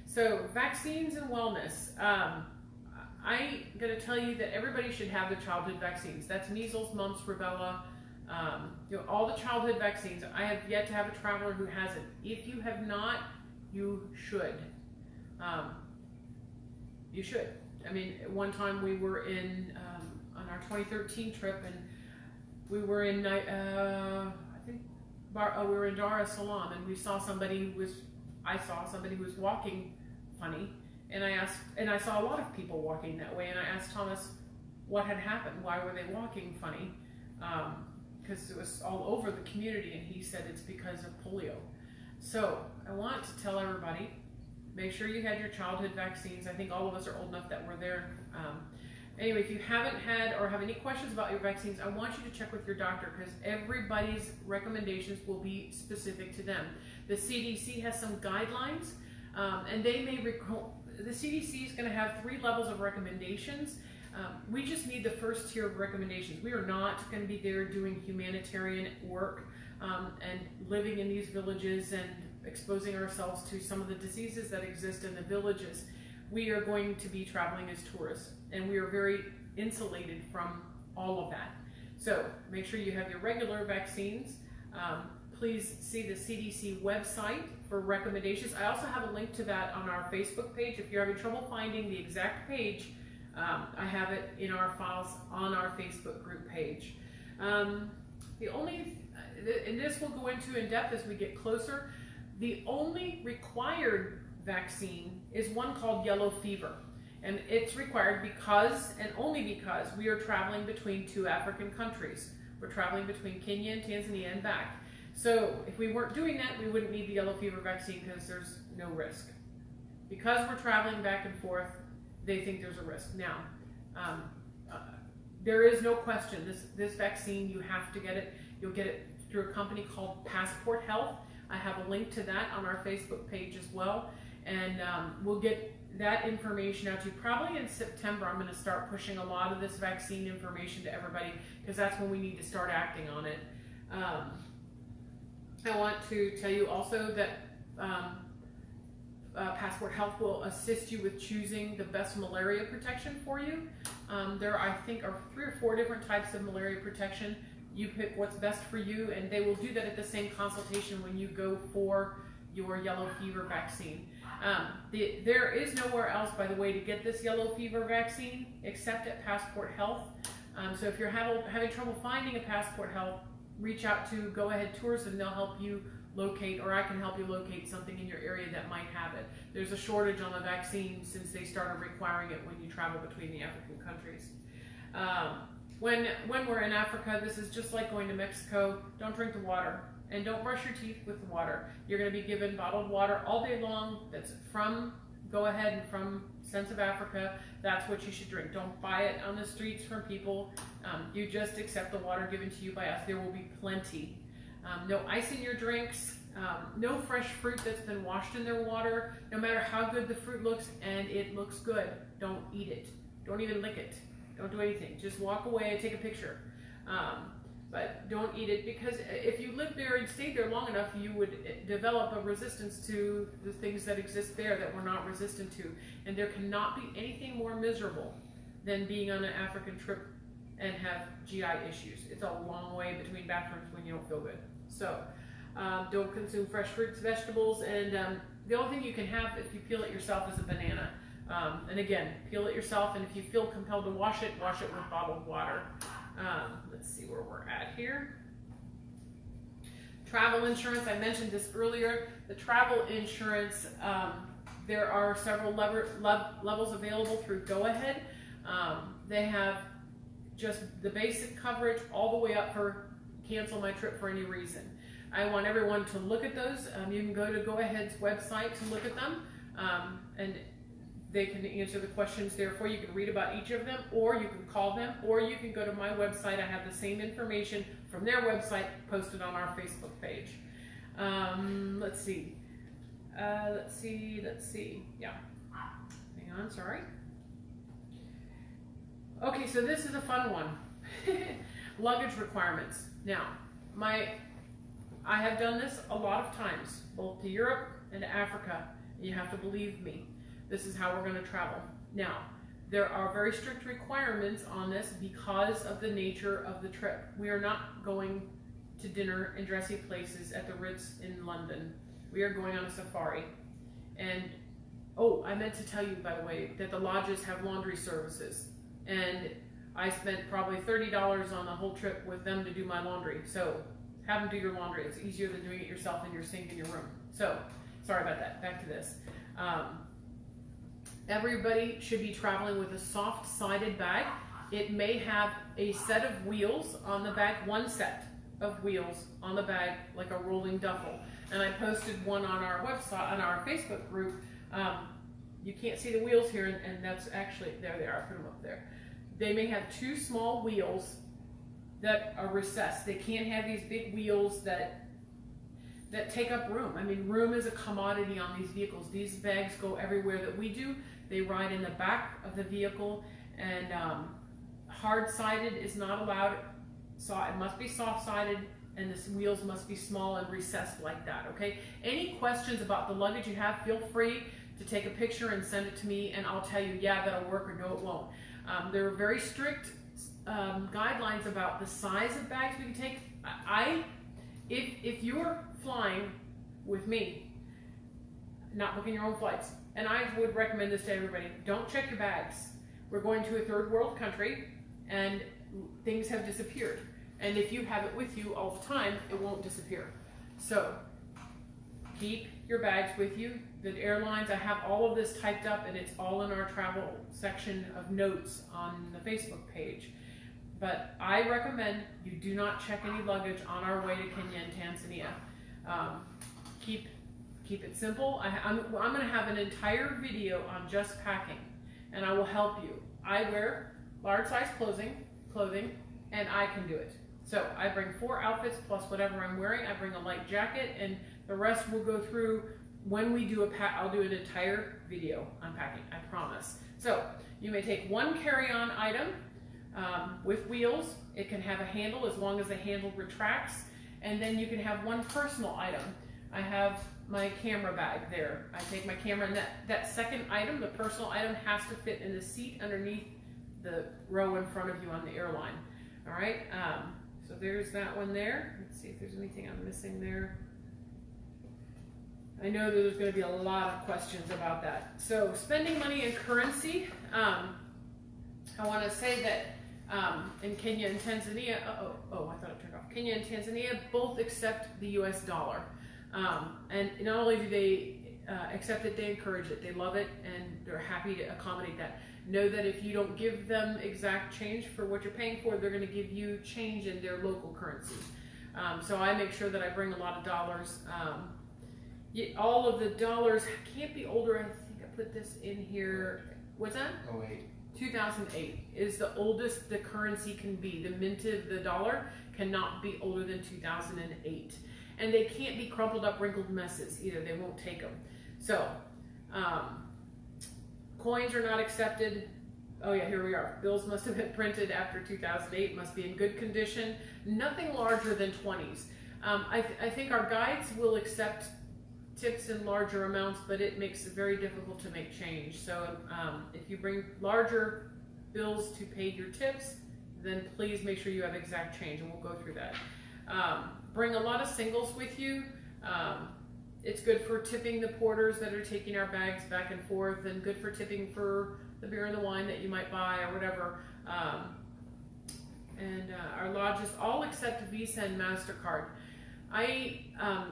So vaccines and wellness. I'm going to tell you that everybody should have the childhood vaccines. That's measles, mumps, rubella. All the childhood vaccines. I have yet to have a traveler who hasn't. If you have not, you should. You should. I mean, one time we were on our 2013 trip, and we were in, we were in Dar es Salaam, and we saw somebody I saw somebody who was walking funny, and I saw a lot of people walking that way, and I asked Thomas what had happened. Why were they walking funny? Because it was all over the community, and he said it's because of polio. So I want to tell everybody, make sure you had your childhood vaccines. I think all of us are old enough that we're there. Anyway, if you haven't had or have any questions about your vaccines, I want you to check with your doctor, because everybody's recommendations will be specific to them. The CDC has some guidelines, and they may the CDC is going to have 3 levels of recommendations. We just need the first tier of recommendations. We are not going to be there doing humanitarian work and living in these villages and exposing ourselves to some of the diseases that exist in the villages. We are going to be traveling as tourists, and we are very insulated from all of that. So make sure you have your regular vaccines. Please see the CDC website for recommendations. I also have a link to that on our Facebook page. If you're having trouble finding the exact page, I have it in our files on our Facebook group page. And this will go into in depth as we get closer. The only required vaccine is one called yellow fever. And it's required because, and only because, we are traveling between 2 African countries. We're traveling between Kenya and Tanzania and back. So if we weren't doing that, we wouldn't need the yellow fever vaccine because there's no risk. Because we're traveling back and forth, they think there's a risk. Now, there is no question, this vaccine, you have to get it. You'll get it through a company called Passport Health. I have a link to that on our Facebook page as well. And that information out to you. Probably in September, I'm going to start pushing a lot of this vaccine information to everybody, because that's when we need to start acting on it. I want to tell you also that Passport Health will assist you with choosing the best malaria protection for you. There, I think, are 3 or 4 different types of malaria protection. You pick what's best for you, and they will do that at the same consultation when you go for your yellow fever vaccine. There is nowhere else, by the way, to get this yellow fever vaccine except at Passport Health. So if you're having trouble finding a Passport Health, reach out to Go Ahead Tours, and they'll help you locate, or I can help you locate something in your area that might have it. There's a shortage on the vaccine since they started requiring it when you travel between the African countries. When we're in Africa, this is just like going to Mexico. Don't drink the water, and don't brush your teeth with the water. You're going to be given bottled water all day long that's from Go Ahead and from Sense of Africa. That's what you should drink. Don't buy it on the streets from people. You just accept the water given to you by us. There will be plenty. No ice in your drinks, no fresh fruit that's been washed in their water, no matter how good the fruit looks, and it looks good. Don't eat it. Don't even lick it. Don't do anything. Just walk away and take a picture. But don't eat it, because if you lived there and stayed there long enough, you would develop a resistance to the things that exist there that we're not resistant to. And there cannot be anything more miserable than being on an African trip and have GI issues. It's a long way between bathrooms when you don't feel good. So don't consume fresh fruits, vegetables, and the only thing you can have if you peel it yourself is a banana. And again, peel it yourself, and if you feel compelled to wash it with bottled water. Let's see where we're at here. Travel insurance, I mentioned this earlier. The travel insurance, there are several levels available through Go Ahead. They have just the basic coverage all the way up for cancel my trip for any reason. I want everyone to look at those. You can go to Go Ahead's website to look at them, and they can answer the questions there for you. You can read about each of them, or you can call them, or you can go to my website. I have the same information from their website posted on our Facebook page. Let's see. Yeah. Hang on, sorry. Okay, so this is a fun one. Luggage requirements. Now, I have done this a lot of times, both to Europe and to Africa. You have to believe me. This is how we're going to travel. Now, there are very strict requirements on this because of the nature of the trip. We are not going to dinner in dressy places at the Ritz in London. We are going on a safari. And, oh, I meant to tell you, by the way, that the lodges have laundry services. And I spent probably $30 on the whole trip with them to do my laundry. So have them do your laundry. It's easier than doing it yourself in your sink in your room. So sorry about that. Back to this. Everybody should be traveling with a soft-sided bag. It may have a set of wheels on the bag, one set of wheels on the bag, like a rolling duffel. And I posted one on our website, on our Facebook group. You can't see the wheels here, and that's actually, there they are, I put them up there. They may have 2 small wheels that are recessed. They can't have these big wheels that take up room. I mean, room is a commodity on these vehicles. These bags go everywhere that we do. They ride in the back of the vehicle, and hard-sided is not allowed. So it must be soft-sided, and the wheels must be small and recessed like that, okay? Any questions about the luggage you have, feel free to take a picture and send it to me, and I'll tell you, yeah, that'll work, or no, it won't. There are very strict guidelines about the size of bags we can take. If you're flying with me, not booking your own flights, and I would recommend this to everybody, don't check your bags. We're going to a third world country, and things have disappeared. And if you have it with you all the time, it won't disappear. So keep your bags with you. The airlines, I have all of this typed up, and it's all in our travel section of notes on the Facebook page. But I recommend you do not check any luggage on our way to Kenya and Tanzania. Keep it simple. I'm going to have an entire video on just packing, and I will help you. I wear large size clothing, and I can do it. So I bring 4 outfits plus whatever I'm wearing. I bring a light jacket, and the rest will go through when we do I'll do an entire video on packing, I promise. So you may take one carry-on item with wheels. It can have a handle as long as the handle retracts, and then you can have one personal item. I have my camera bag there. I take my camera, and that second item, the personal item, has to fit in the seat underneath the row in front of you on the airline. All right, so there's that one there. Let's see if there's anything I'm missing there. I know that there's going to be a lot of questions about that. So spending money in currency, I want to say that in Kenya and Tanzania, I thought it turned off. Kenya and Tanzania both accept the US dollar. And not only do they accept it, they encourage it. They love it, and they're happy to accommodate that. Know that if you don't give them exact change for what you're paying for, they're going to give you change in their local currency. So I make sure that I bring a lot of dollars. All of the dollars can't be older. I think I put this in here. What's that? 08. 2008 is the oldest the currency can be. The mint of the dollar cannot be older than 2008. And they can't be crumpled up, wrinkled messes either. They won't take them. So, coins are not accepted. Oh yeah, here we are. Bills must have been printed after 2008, must be in good condition. Nothing larger than 20s. I think our guides will accept tips in larger amounts, but it makes it very difficult to make change. So if you bring larger bills to pay your tips, then please make sure you have exact change, and we'll go through that. Bring a lot of singles with you. It's good for tipping the porters that are taking our bags back and forth, and good for tipping for the beer and the wine that you might buy or whatever. Our lodges all accept Visa and MasterCard. I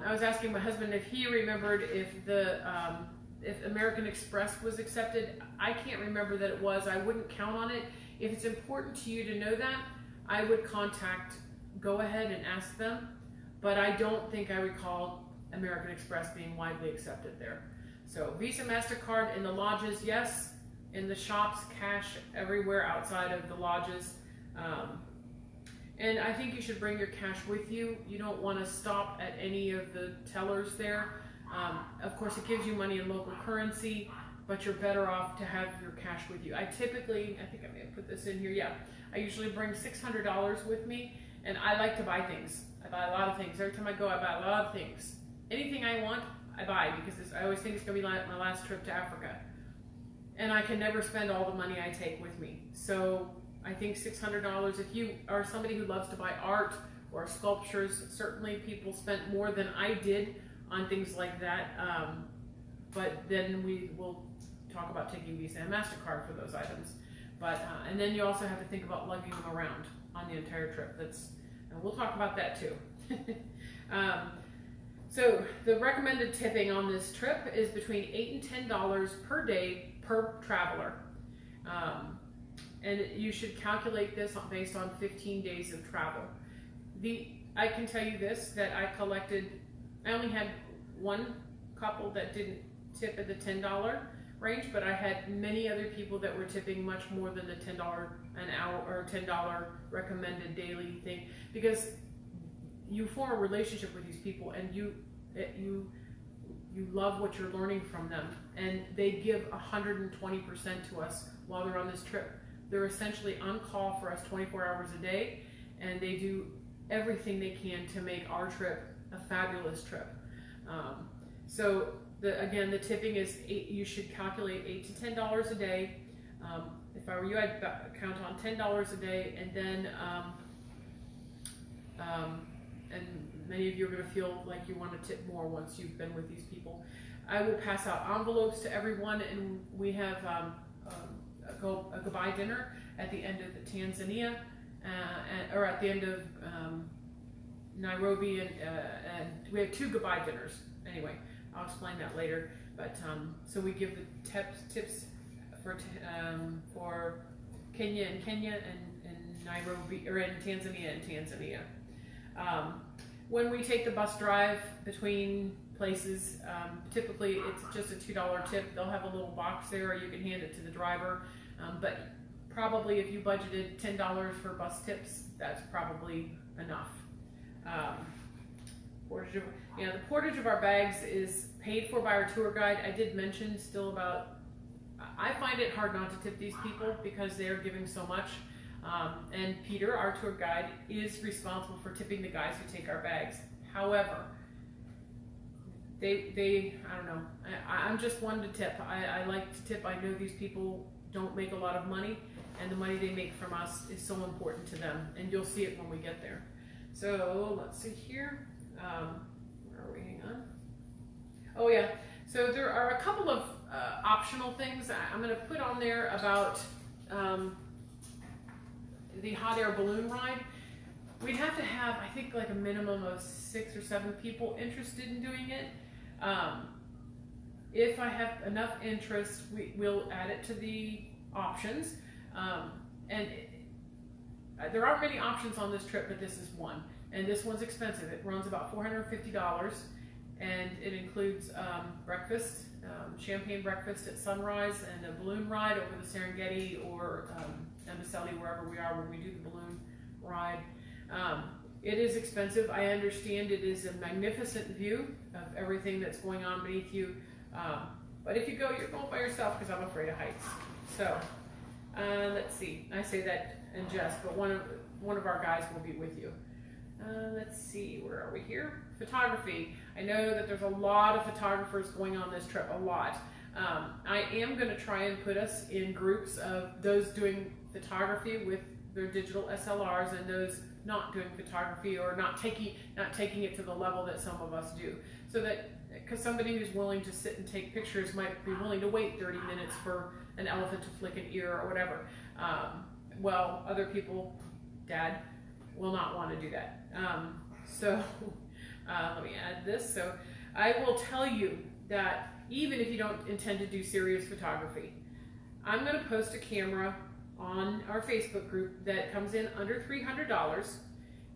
was asking my husband if he remembered if American Express was accepted. I can't remember that it was. I wouldn't count on it. If it's important to you to know that, I would go ahead and ask them, but I don't think I recall American Express being widely accepted there. So Visa, MasterCard in the lodges, yes. In the shops, cash everywhere outside of the lodges. And I think you should bring your cash with you. You don't want to stop at any of the tellers there. Of course, it gives you money in local currency, but you're better off to have your cash with you. I think I may have put this in here, yeah. I usually bring $600 with me, and I like to buy things. I buy a lot of things. Every time I go, I buy a lot of things. Anything I want, I buy, because I always think it's going to be my last trip to Africa. And I can never spend all the money I take with me. So I think $600, if you are somebody who loves to buy art or sculptures, certainly people spent more than I did on things like that. But then we will talk about taking Visa and MasterCard for those items. But and then you also have to think about lugging them around on the entire trip. And we'll talk about that too. So the recommended tipping on this trip is between $8 and $10 per day per traveler. And you should calculate this based on 15 days of travel. I can tell you this, that I only had one couple that didn't tip at the $10 range, but I had many other people that were tipping much more than the $10 an hour or $10 recommended daily thing, because you form a relationship with these people, and you love what you're learning from them, and they give 120% to us while they're on this trip. They're essentially on call for us 24 hours a day, and they do everything they can to make our trip a fabulous trip. So again, the tipping is you should calculate $8 to $10 a day. If I were you, I'd count on $10 a day, and then and many of you are going to feel like you want to tip more once you've been with these people. I will pass out envelopes to everyone, and we have a goodbye dinner at the end of Tanzania, or at the end of Nairobi, and we have 2 goodbye dinners. Anyway, I'll explain that later. But so we give the tips for Kenya and Nairobi, or in Tanzania and Tanzania. When we take the bus drive between places, typically it's just a $2 tip. They'll have a little box there, or you can hand it to the driver. But probably if you budgeted $10 for bus tips, that's probably enough. The portage of our bags is paid for by our tour guide. I did mention still about, I find it hard not to tip these people because they are giving so much. And Peter, our tour guide, is responsible for tipping the guys who take our bags. However, I don't know, I'm just one to tip. I like to tip. I know these people don't make a lot of money, and the money they make from us is so important to them, and you'll see it when we get there. So let's see here. Where are we? Hang on. Oh yeah, so there are a couple of optional things I'm going to put on there about the hot air balloon ride. We'd have to have, I think, like a minimum of 6 or 7 people interested in doing it. If I have enough interest, we'll add it to the options. There aren't many options on this trip, but this is one. And this one's expensive. It runs about $450, and it includes breakfast, champagne breakfast at sunrise, and a balloon ride over the Serengeti or Amboseli, wherever we are when we do the balloon ride. It is expensive. I understand it is a magnificent view of everything that's going on beneath you. But if you go, you're going by yourself because I'm afraid of heights. So let's see. I say that in jest, but one of our guys will be with you. Let's see. Where are we here? Photography. I know that there's a lot of photographers going on this trip. A lot. I am going to try and put us in groups of those doing photography with their digital SLRs and those not doing photography or not taking it to the level that some of us do. So that, because somebody who's willing to sit and take pictures might be willing to wait 30 minutes for an elephant to flick an ear or whatever. Well, other people, Dad, will not want to do that. Let me add this. So I will tell you that even if you don't intend to do serious photography, I'm going to post a camera on our Facebook group that comes in under $300.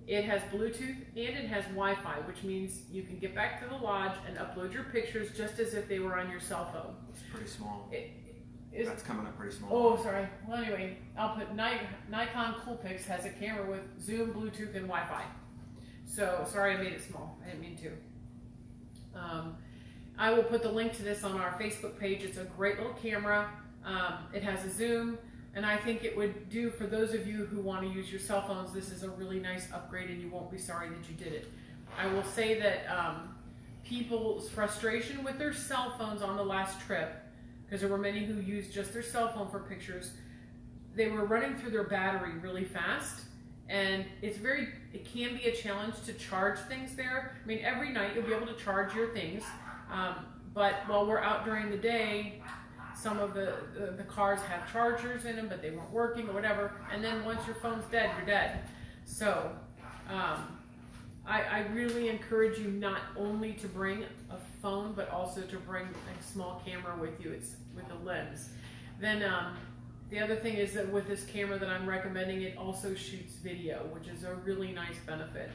It has Bluetooth and it has Wi-Fi, which means you can get back to the lodge and upload your pictures just as if they were on your cell phone. It's pretty small. That's coming up pretty small. Oh, sorry. Well, anyway, I'll put Nikon Coolpix has a camera with Zoom, Bluetooth, and Wi-Fi. So, sorry I made it small. I didn't mean to. I will put the link to this on our Facebook page. It's a great little camera. It has a zoom, and I think it would do for those of you who want to use your cell phones. This is a really nice upgrade, and you won't be sorry that you did it. I will say that people's frustration with their cell phones on the last trip, because there were many who used just their cell phone for pictures, they were running through their battery really fast, and it can be a challenge to charge things there. I mean, every night you'll be able to charge your things, but while we're out during the day, some of the cars have chargers in them, but they weren't working or whatever, and then once your phone's dead, you're dead. So I really encourage you not only to bring a phone, but also to bring a small camera with you. It's with a lens. Then the other thing is that with this camera that I'm recommending, it also shoots video, which is a really nice benefit.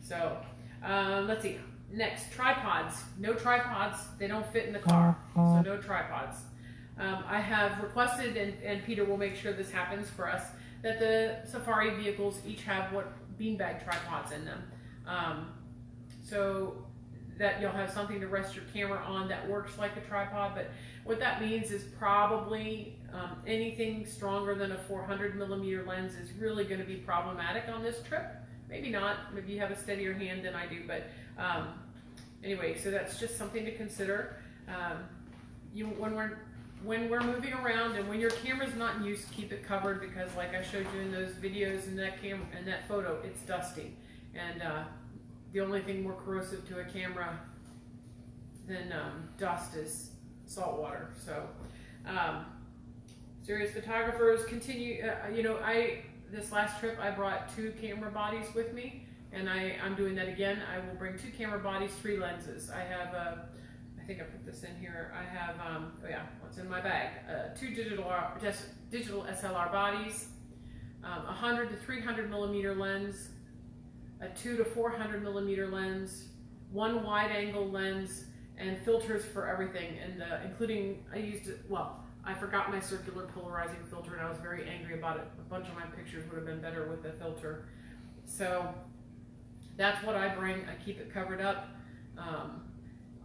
So let's see. Next, tripods. No tripods. They don't fit in the car, so no tripods. I have requested, and Peter will make sure this happens for us, that the safari vehicles each have beanbag tripods in them. So that you'll have something to rest your camera on that works like a tripod. But what that means is probably anything stronger than a 400mm lens is really going to be problematic on this trip. Maybe not. Maybe you have a steadier hand than I do. But anyway, so that's just something to consider. When we're moving around and when your camera's not in use, keep it covered, because like I showed you in those videos and that photo, it's dusty. And the only thing more corrosive to a camera than dust is salt water. So serious photographers continue. This last trip I brought 2 camera bodies with me, and I'm doing that again. I will bring 2 camera bodies, 3 lenses. I have I think I put this in here. I have what's in my bag? 2 digital SLR bodies, 100 to 300mm lens, a 2 to 400mm lens, 1 wide-angle lens, and filters for everything, and including I forgot my circular polarizing filter, and I was very angry about it. A bunch of my pictures would have been better with the filter. So that's what I bring. I keep it covered up.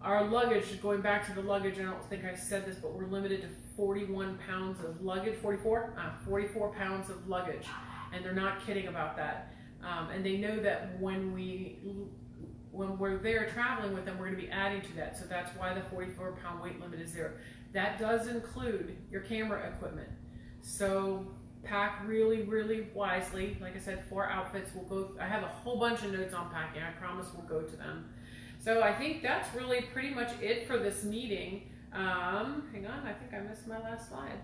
our luggage, going back to the luggage, I don't think I said this, but we're limited to 41 pounds of luggage, 44 pounds of luggage. And they're not kidding about that. And they know that when we're there traveling with them, we're going to be adding to that. So that's why the 44-pound weight limit is there. That does include your camera equipment. So pack really, really wisely. Like I said, 4 outfits. I have a whole bunch of notes on packing. I promise we'll go to them. So I think that's really pretty much it for this meeting. Hang on, I think I missed my last slide.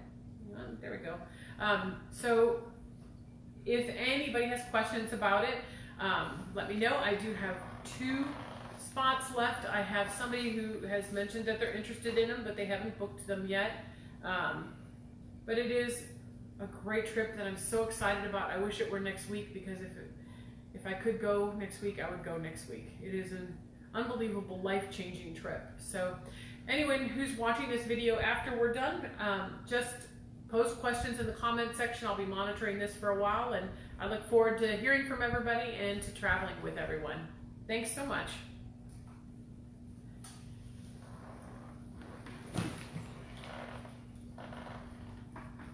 Hang on, there we go. So if anybody has questions about it, let me know. I do have 2 spots left. I have somebody who has mentioned that they're interested in them, but they haven't booked them yet. But it is a great trip that I'm so excited about. I wish it were next week, because if I could go next week, I would go next week. It is an unbelievable, life-changing trip. So anyone who's watching this video after we're done, just post questions in the comment section. I'll be monitoring this for a while, and I look forward to hearing from everybody and to traveling with everyone. Thanks so much.